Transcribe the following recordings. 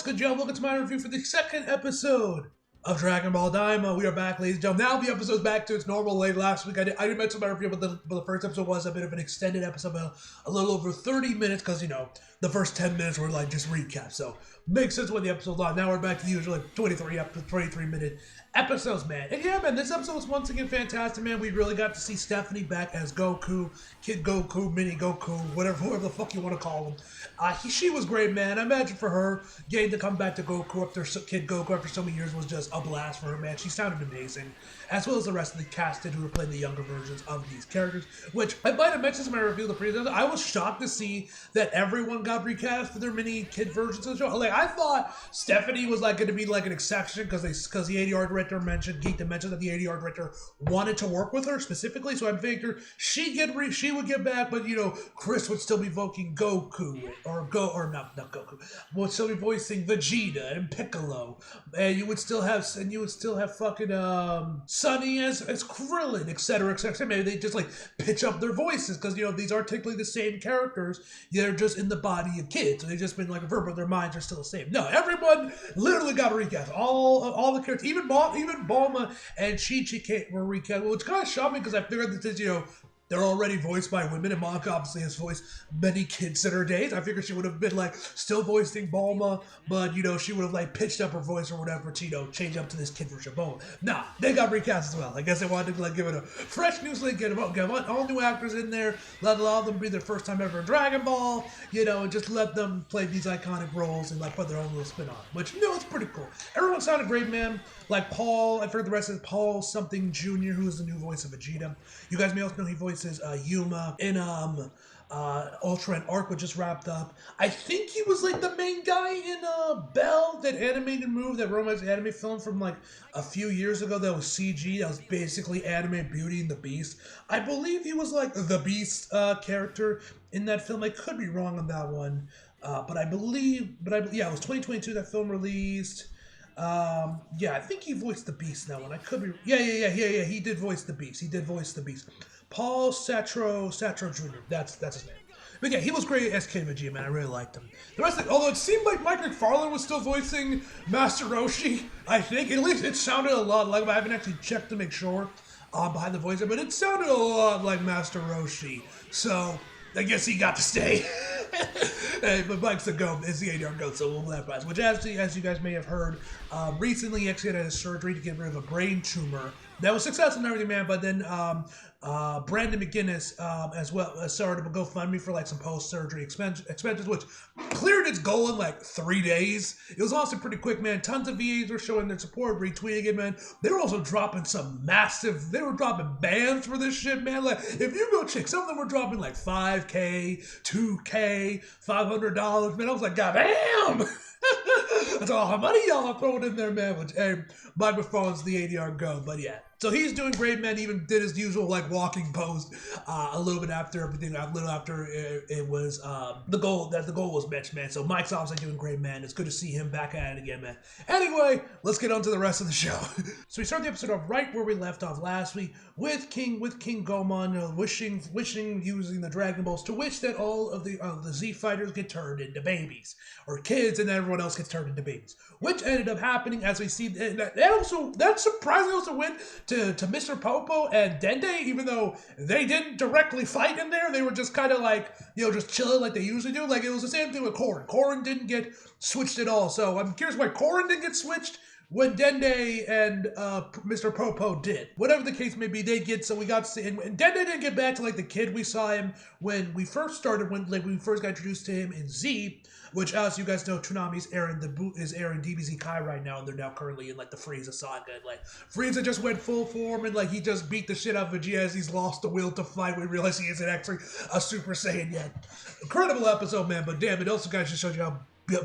good, Joe? Welcome to my review for the second episode of Dragon Ball Daima. We are back, ladies and gentlemen. Now the episode's back to its normal late last week. I didn't mention my review, but the first episode was a bit of an extended episode, a little over 30 minutes, because, you know, the first 10 minutes were like just recaps. So, makes sense when the episode's on. Now we're back to the usual 23-minute episodes, man. And yeah, man, this episode was once again fantastic, man. We really got to see Stephanie back as Goku, Kid Goku, Mini Goku, whoever the fuck you want to call him. She was great, man. I imagine for her, getting to come back to Goku after Kid Goku after so many years was just a blast for her, man. She sounded amazing, as well as the rest of the cast who were playing the younger versions of these characters, which I might have mentioned in my review of the previous episode. I was shocked to see that everyone got recast for their mini kid versions of the show. Like, I thought Stephanie was like going to be like an exception because the ADR director mentioned that the ADR director wanted to work with her specifically. So I figured she would get back, but you know, Chris would still be voicing Goku not Goku, would still be voicing Vegeta and Piccolo, and you would still have fucking Sunny as Krillin, etc., etc. Maybe they just like pitch up their voices because, you know, these are technically the same characters. They're just in the body of kids, so they've just been like a verb, but their minds are still the same. No, everyone literally got a recast. All the characters, even Bulma and Chi were recast, which kind of shocked me because I figured that this, you know, they're already voiced by women, and Monica obviously has voiced many kids in her days. I figured she would have been like still voicing Bulma, but you know, she would have like pitched up her voice or whatever to, you know, change up to this kid version of Bulma. Nah, they got recast as well. I guess they wanted to like give it a fresh new slate, get all new actors in there, let a lot of them be their first time ever in Dragon Ball, you know, and just let them play these iconic roles and like put their own little spin on it, which, you know, it's pretty cool. Everyone sounded great, man. Like Paul, I've heard the rest of it, Paul something Jr., who is the new voice of Vegeta. You guys may also know he voices Yuma in Ultra and Arc, which just wrapped up. I think he was like the main guy in Bell, that animated movie, that romance anime film from like a few years ago that was CG, that was basically anime Beauty and the Beast. I believe he was like the Beast character in that film. I could be wrong on that one, but I believe, yeah, it was 2022 that film released. Yeah, I think he voiced the Beast in that one. I could be, yeah, he did voice the Beast. Paul Satro Jr., that's his name. But yeah, he was great as Kid Vegeta, man. I really liked him. The rest of it, although it seemed like Mike McFarlane was still voicing Master Roshi, I think. At least it sounded a lot like him. I haven't actually checked to make sure behind the voice, but it sounded a lot like Master Roshi. So I guess he got to stay. Hey, but Mike's the GOAT, is the ADR GOAT, so we'll let that. Which, as you guys may have heard, recently he actually had a surgery to get rid of a brain tumor. That was successful and everything, man, but then Brandon McGinnis as well started a GoFundMe for like some post-surgery expenses, which cleared its goal in like 3 days. It was also pretty quick, man. Tons of VAs were showing their support, retweeting it, man. They were also dropping they were dropping bands for this shit, man. Like, if you go check, some of them were dropping like $5K, $2K, $500, man. I was like, God damn! That's all how money y'all are throwing in there, man. Which, hey, Mike McFarlane's the ADR GOAT, but yeah. So he's doing great, man. Even did his usual like walking pose a little bit after everything, a little after it was the goal was matched, man. So Mike's obviously doing great, man. It's good to see him back at it again, man. Anyway, let's get on to the rest of the show. So we start the episode off right where we left off last week with King Gomon wishing using the Dragon Balls to wish that all of the Z fighters get turned into babies or kids, and everyone else gets turned into babies, which ended up happening as we see. That surprisingly also went to Mr. Popo and Dende, even though they didn't directly fight in there. They were just kind of like, you know, just chilling like they usually do. Like, it was the same thing with Korin. Korin didn't get switched at all. So I'm curious why Korin didn't get switched when Dende and Mr. Popo did. Whatever the case may be, they get, so we got to see, and Dende didn't get back to like the kid we saw him when we first started, when we first got introduced to him in Z, which, as you guys know, Toonami is airing DBZ Kai right now, and they're now currently in like the Frieza saga. And, like, Frieza just went full form, and like he just beat the shit out of Vegeta as he's lost the will to fight. We realize he isn't actually a Super Saiyan yet. Incredible episode, man. But damn, it also guys just showed you how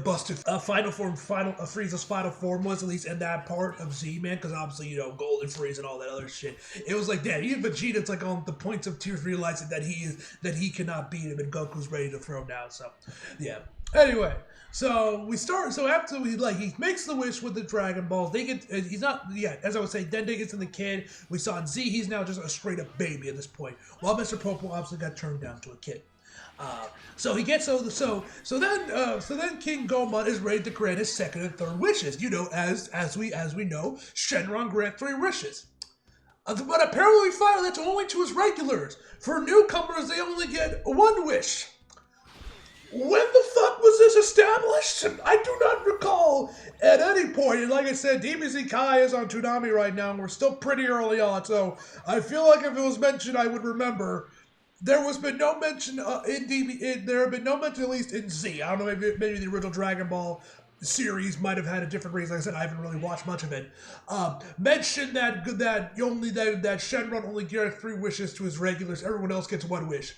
busted Frieza's final form was, at least in that part of Z, man, because obviously, you know, Golden Frieza and all that other shit. It was like, damn, even Vegeta's like on the points of tears realizing that he cannot beat him, and Goku's ready to throw him down. So yeah. Anyway, so after he makes the wish with the Dragon Balls, he's not, yeah, as I was saying, Dende gets in the kid. We saw in Z, he's now just a straight up baby at this point, while Mr. Popo obviously got turned down to a kid. So he gets so then King Gomon is ready to grant his second and third wishes. You know, as we know, Shenron grant 3 wishes. But apparently we find that's only to his regulars. For newcomers, they only get 1 wish. When the fuck was this established? I do not recall at any point. And like I said, DBZ Kai is on Toonami right now, and we're still pretty early on. So I feel like if it was mentioned, I would remember. There has been no mention in DB. There have been no mention, at least in Z. I don't know. Maybe the original Dragon Ball series might have had a different reason. Like I said, I haven't really watched much of it. Mentioned that Shenron only granted 3 wishes to his regulars. Everyone else gets 1 wish.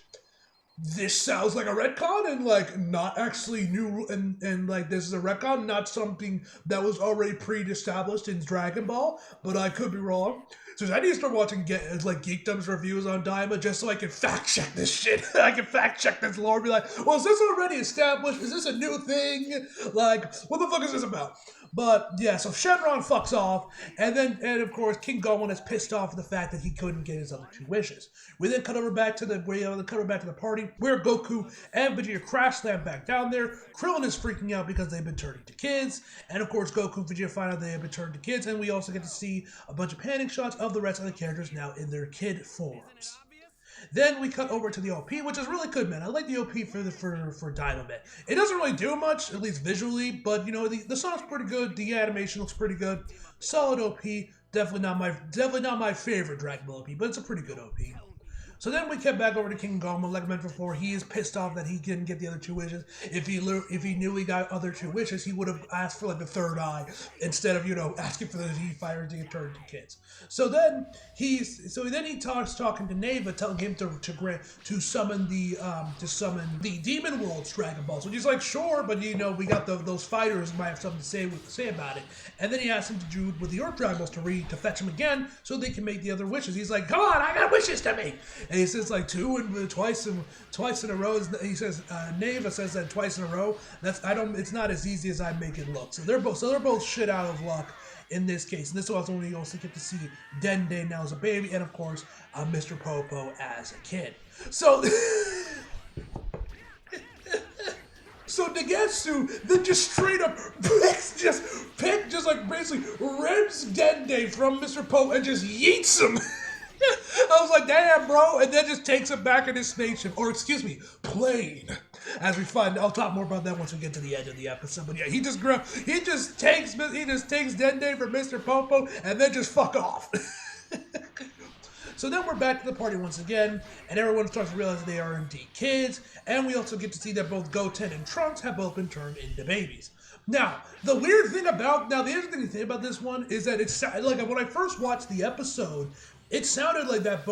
This sounds like a retcon and like not actually new and like this is a retcon, not something that was already pre-established in Dragon Ball, but I could be wrong. So I need to start watching Geekdom's reviews on Daima just so I can fact check this shit. I can fact check this lore and be like, well, is this already established? Is this a new thing? Like, what the fuck is this about? But yeah, so Shenron fucks off, and of course King Gomon is pissed off at the fact that he couldn't get his other 2 wishes. We then cut over back to the party where Goku and Vegeta crash land back down there. Krillin is freaking out because they've been turning to kids, and of course Goku and Vegeta find out they have been turned to kids, and we also get to see a bunch of panning shots of the rest of the characters now in their kid forms. Then we cut over to the OP, which is really good, man. I like the OP for Daima, man. It doesn't really do much, at least visually, but you know the song's pretty good. The animation looks pretty good. Solid OP. Definitely not my favorite Dragon Ball OP, but it's a pretty good OP. So then we kept back over to King Gomon, like I mentioned before. He is pissed off that he didn't get the other 2 wishes. If he knew he got other 2 wishes, he would have asked for like the 3rd eye instead of asking for the Z-Fighters to get turned to kids. So then he talking to Neva, telling him to summon the Demon World's Dragon Balls. So he's like, sure, but we got those fighters might have something to say about it. And then he asks him to do with the Earth Dragon Balls to fetch him again so they can make the other wishes. He's like, come on, I got wishes to make. And he says like twice in a row. He says Neva says that twice in a row. It's not as easy as I make it look. So they're both shit out of luck in this case. And this was when we also get to see Dende now as a baby, and of course Mr. Popo as a kid. So So Nagetsu then just straight up basically rips Dende from Mr. Pope and just yeets him. I was like, damn, bro, and then just takes him back in his spaceship, or excuse me, plane. As we find, I'll talk more about that once we get to the end of the episode. But yeah, he just takes Dende from Mr. Popo and then just fuck off. So then we're back to the party once again, and everyone starts to realize they are indeed kids, and we also get to see that both Goten and Trunks have both been turned into babies. Now, the interesting thing about this one is that it's like when I first watched the episode, it sounded like that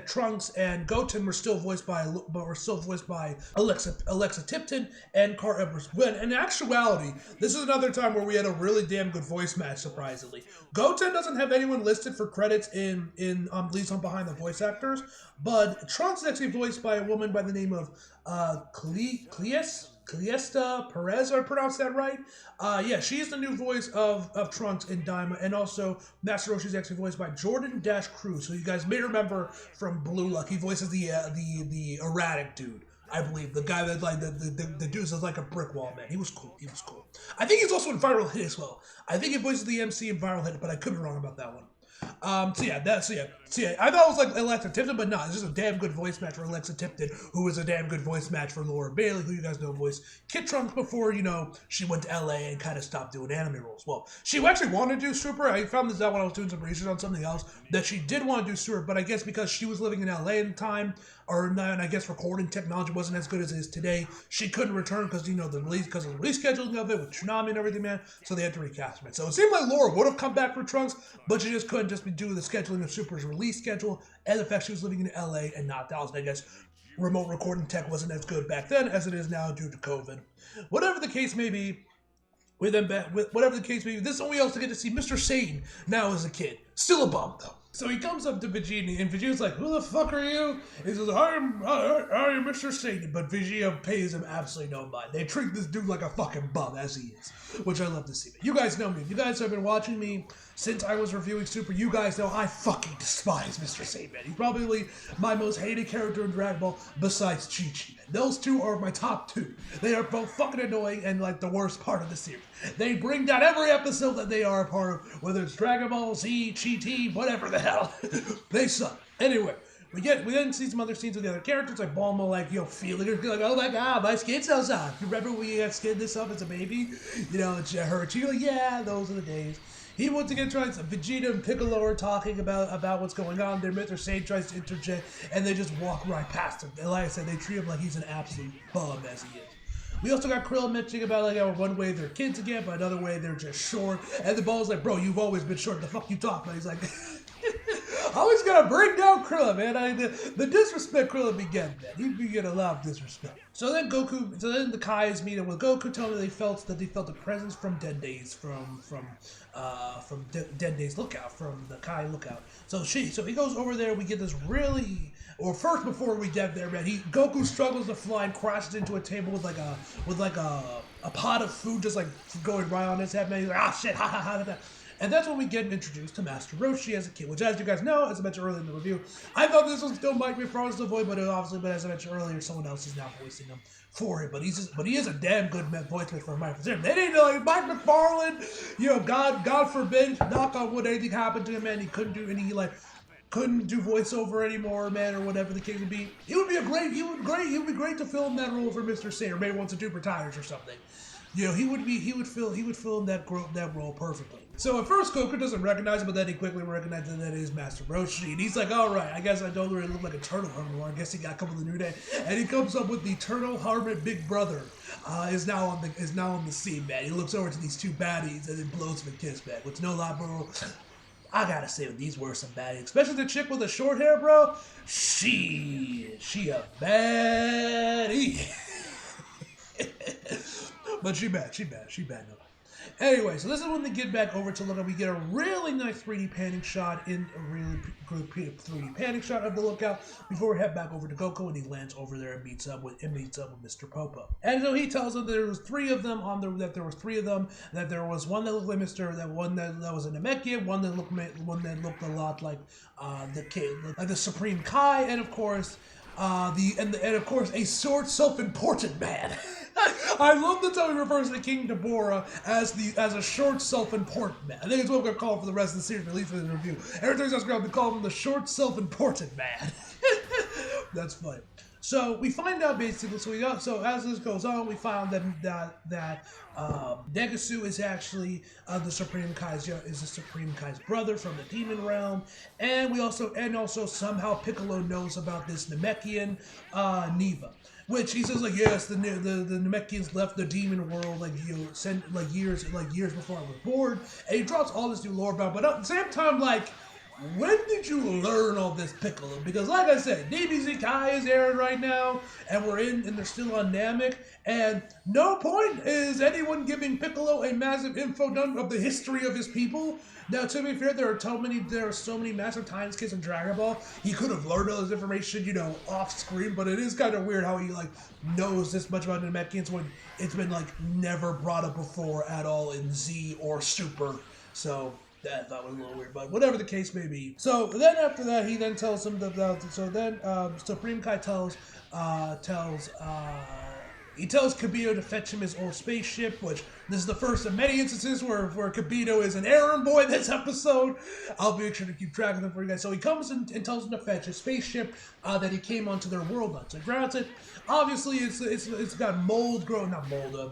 Trunks and Goten were still voiced by Alexa Tipton and Carl Edwards. When in actuality, this is another time where we had a really damn good voice match. Surprisingly, Goten doesn't have anyone listed for credits in at least on behind the voice actors, but Trunks is actually voiced by a woman by the name of Cleesta Perez, I pronounced that right? Yeah, she's the new voice of Trunks in Daima, and also Master Roshi is actually voiced by Jordan Cruz, who you guys may remember from Blue Lock. He voices the erratic dude, I believe, the guy that the dude is like a brick wall, man. He was cool. I think he's also in Viral Hit as well. I think he voices the MC in Viral Hit, but I could be wrong about that one. I thought it was like Alexa Tipton, but no, it's just a damn good voice match for Alexa Tipton, who is a damn good voice match for Laura Bailey, who you guys know voiced Kid Trunks before, she went to LA and kind of stopped doing anime roles. Well, she actually wanted to do Super. I found this out when I was doing some research on something else, that she did want to do Super, but I guess because she was living in LA at the time, and I guess recording technology wasn't as good as it is today, she couldn't return because of the release scheduling of it with Tsunami and everything, man, so they had to recast it. So it seemed like Laura would have come back for Trunks, but she just couldn't just be doing the scheduling of Super's release schedule, and the fact she was living in LA and not Dallas. I guess remote recording tech wasn't as good back then as it is now due to COVID. Whatever the case may be, this is when we also get to see Mr. Satan now as a kid. Still a bum, though. So he comes up to Vegeta, and Vegeta's like, who the fuck are you? He says, I am Mr. Satan. But Vegeta pays him absolutely no mind. They treat this dude like a fucking bum, as he is, which I love to see. But you guys know me. If you guys have been watching me since I was reviewing Super, you guys know I fucking despise Mr. Satan. He's probably my most hated character in Dragon Ball besides Chi-Chi. Those two are my top two. They are both fucking annoying and like the worst part of the series. They bring down every episode that they are a part of, whether it's Dragon Ball Z, Chi-Chi, whatever the hell. They suck. Anyway. We then see some other scenes with the other characters, like Bulma, like, feeling it, like, oh my god, my skin's so soft. You remember when you got skinned this up as a baby? It hurt you. Like, yeah, those are the days. He once again tries, Vegeta and Piccolo are talking about what's going on there. Mr. Satan tries to interject, and they just walk right past him. And like I said, they treat him like he's an absolute bum as he is. We also got Krill mentioning about, like, how one way they're kids again, but another way they're just short. And the ball's like, bro, you've always been short. The fuck you talk about? He's like... Always gotta bring down Krillin, man. The disrespect Krillin be getting, man. He'd be getting a lot of disrespect. So then the Kais meet up with Goku, telling them they felt a presence from Dende's Dende's lookout, from the Kai lookout. So he goes over there. We get this really, or first before we get there, man, Goku struggles to fly and crashes into a table with a pot of food just like going right on his head, man. He's like, ah shit, ha ha ha ha. And that's when we get introduced to Master Roshi as a kid, which, as you guys know, as I mentioned earlier in the review, I thought this was still Mike McFarlane's voice, but as I mentioned earlier, someone else is now voicing him for him. But he is a damn good voice for Mike McFarlane. They didn't know, like, Mike McFarlane, God forbid, knock on wood, anything happened to him, man. He couldn't do voiceover anymore, man, or whatever the case would be. He would be great to film that role for Mr. Satan, or maybe once the dude retires or something. He would fill in that role perfectly. So at first Goku doesn't recognize him, but then he quickly recognizes that it is Master Roshi, and he's like, all right, I guess I don't really look like a turtle anymore. I guess he got come with a new day, and he comes up with the Turtle Hermit Big Brother. Is now on the scene, man. He looks over to these two baddies and then blows him a kiss, man. Which, no lie, bro, I gotta say, these were some baddies, especially the chick with the short hair, bro. She a baddie. But she bad enough. Anyway, so this is when they get back over to Lookout. We get a really nice 3D panning shot of the Lookout before we head back over to Goku, and he lands over there and meets up with Mr. Popo. And so he tells them there was three of them, that there was one that looked like one that was a Namekian, one that looked a lot like the Supreme Kai, and of course a short, self-important man. I love the time he refers to King Deborah as a short, self-important man. I think it's what we're gonna call him for the rest of the series, at least for the review. Every time he's on we call him the short, self-important man. That's funny. So we find out basically. So as this goes on, we found that Degasu is actually the Supreme Kai's brother from the Demon Realm, and also somehow Piccolo knows about this Namekian Neva. Which he says, like, yes, the Namekians left the demon world years before I was born, and he drops all this new lore about. But at the same time, like, when did you learn all this, Piccolo? Because, like I said, DBZ Kai is airing right now, and they're still on Namek, and no point is anyone giving Piccolo a massive info dump of the history of his people. Now, to be fair, there are so many massive time skips in Dragon Ball. He could have learned all this information, off screen, but it is kind of weird how he, knows this much about the Namekians when it's been, never brought up before at all in Z or Super. So that was a little weird, but whatever the case may be. So then after that, he then tells him Supreme Kai tells Kibito to fetch him his old spaceship, which this is the first of many instances where Kibito is an errand boy this episode. I'll make sure to keep track of them for you guys. So he comes and tells him to fetch his spaceship that he came onto their world on. So he grabs it. Obviously, it's got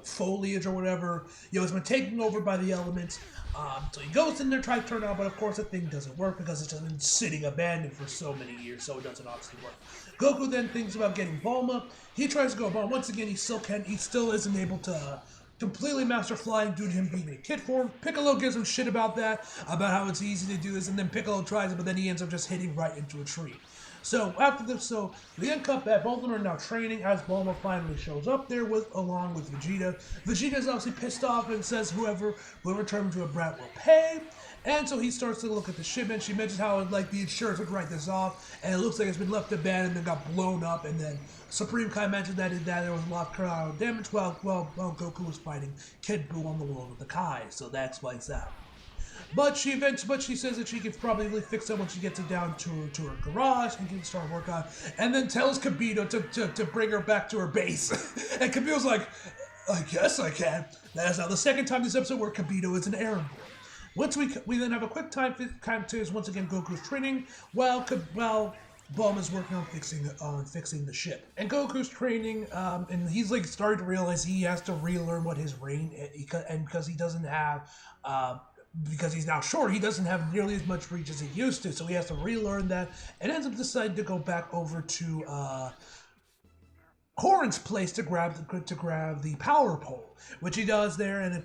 foliage or whatever. It's been taken over by the elements. So he goes in there, tries to turn it on, but of course the thing doesn't work because it's just been sitting abandoned for so many years, so it doesn't obviously work. Goku then thinks about getting Bulma. He tries to go about. Once again, he still isn't able to completely master flying due to him being in kid form. Piccolo gives him shit about how it's easy to do this, and then Piccolo tries it, but then he ends up just hitting right into a tree. So after this, we then cut back. Both of them are now training as Bulma finally shows up there along with Vegeta. Vegeta's obviously pissed off and says whoever will return to a brat will pay. And so he starts to look at the shipment. She mentions how the insurance would write this off, and it looks like it's been left abandoned and got blown up. And then Supreme Kai mentioned that there was a lot of damage while Goku was fighting Kid Buu on the world of the Kai. So that's why it's out. But she says that she can probably fix it once she gets it down to her garage and can start work on. And then tells Kibito to bring her back to her base. And Kibito's like, I guess I can. That's now the second time this episode where Kibito is an errand boy. Once we then have a quick time to once again Goku's training while Bulma is working on fixing the ship. And Goku's training, and he's like starting to realize he has to relearn what his reign, and because he doesn't have, because he's now short, he doesn't have nearly as much reach as he used to, so he has to relearn that, and ends up deciding to go back over to Korin's place to grab the power pole, which he does there, and then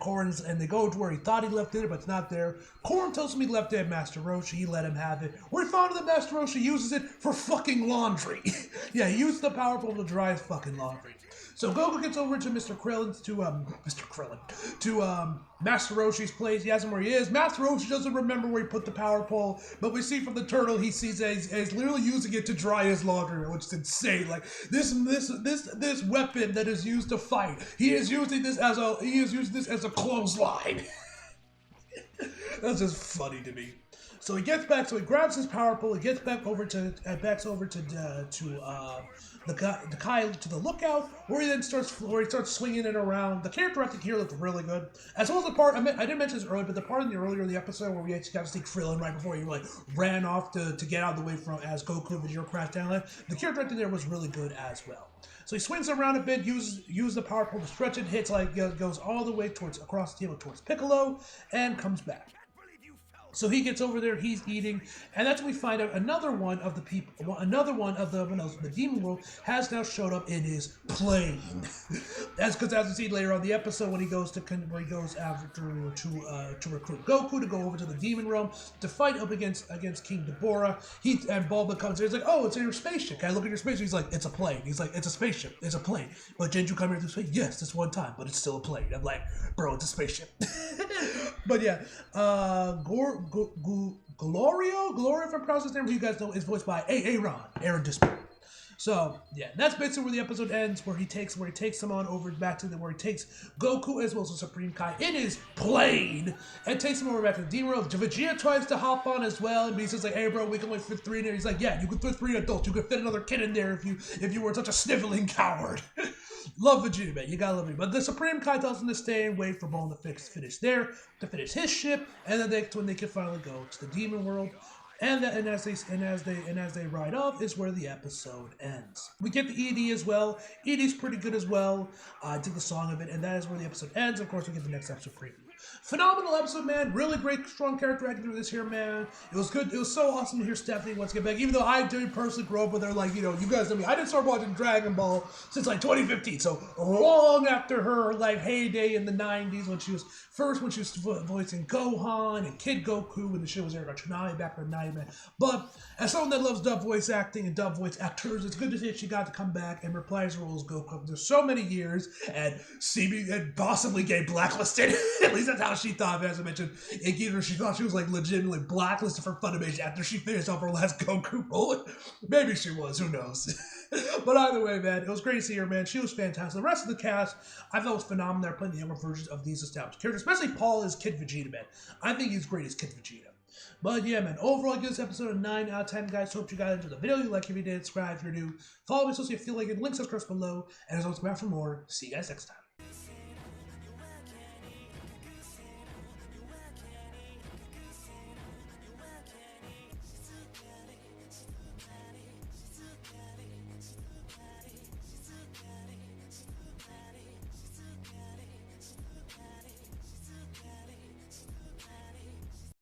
they go to where he thought he left it, but it's not there. Korin tells him he left it at Master Roshi. He let him have it. We found that Master Roshi uses it for fucking laundry. Yeah, he used the power pole to dry his fucking laundry. So Goku gets over to Master Roshi's place. He asks him where he is. Master Roshi doesn't remember where he put the power pole, but we see from the turtle he sees that he's literally using it to dry his laundry, which is insane. Like this weapon that is used to fight, he is using this as a clothesline. That's just funny to me. So he gets back. So he grabs his power pole. He gets back over to the lookout, where he starts swinging it around. The character acting here looked really good, as well as the part I didn't mention this earlier, but the part earlier in the episode where we actually got to see Krillin right before he like ran off to get out of the way from as Goku and Vegeta crashed down. The character acting there was really good as well. So he swings around a bit, uses the power pole to stretch it, hits goes all the way across the table towards Piccolo, and comes back. So he gets over there, he's eating, and that's when we find out another one of the demon world has now showed up in his plane. That's because, as we see later on in the episode, when he goes to recruit Goku to go over to the demon realm to fight up against King Deborah. And Bulma comes here, he's like, oh, it's in your spaceship. Can I look at your spaceship? He's like, it's a plane. He's like, it's a spaceship. It's a plane. But didn't you come here to space? Yes, this one time, but it's still a plane. I'm like, bro, it's a spaceship. But yeah, Glorio, if I pronounce his name, you guys know, is voiced by Aaron Disper. So yeah, that's basically where the episode ends, where he takes them on over back to where he takes Goku as well as the Supreme Kai in his plane and takes him over back to the demon world. Vegeta tries to hop on as well, and he's like, "Hey bro, we can only fit 3 in there." He's like, "Yeah, you can fit 3 adults. You can fit another kid in there if you weren't such a sniveling coward." Love Vegeta, man. You gotta love me. But the Supreme Kai tells him to stay and wait for Bulma to finish his ship, and then that's when they can finally go to the demon world. And as they ride off is where the episode ends. We get the ED as well. ED's pretty good as well. I did the song of it, and that is where the episode ends. Of course, we get the next episode preview. Phenomenal episode, man. Really great, strong character acting through this here, man. It was good. It was so awesome to hear Stephanie once get back. Even though I did personally grow up with her, like, you know, you guys know me. I didn't start watching Dragon Ball since like 2015. So long after her like heyday in the 90s when she was voicing Gohan and Kid Goku when the show was aired on Toonami back in the 90s, man. But as someone that loves dub voice acting and dub voice actors, it's good to see that she got to come back and reprise her role as Goku after so many years and possibly get blacklisted. At least that's how she thought, as I mentioned. Either she thought she was like legitimately blacklisted for Funimation after she finished off her last Goku role. Maybe she was, who knows. But either way, man, it was great to see her, man. She was fantastic. The rest of the cast, I thought was phenomenal. They're playing the younger versions of these established characters, especially Paul as Kid Vegeta, man. I think he's great as Kid Vegeta. But yeah, man, overall, give this episode a 9 out of 10, guys. Hope you guys enjoyed the video. You like if you did, subscribe if you're new. Follow me so you feel like it. Links are below. And as always, back for more. See you guys next time.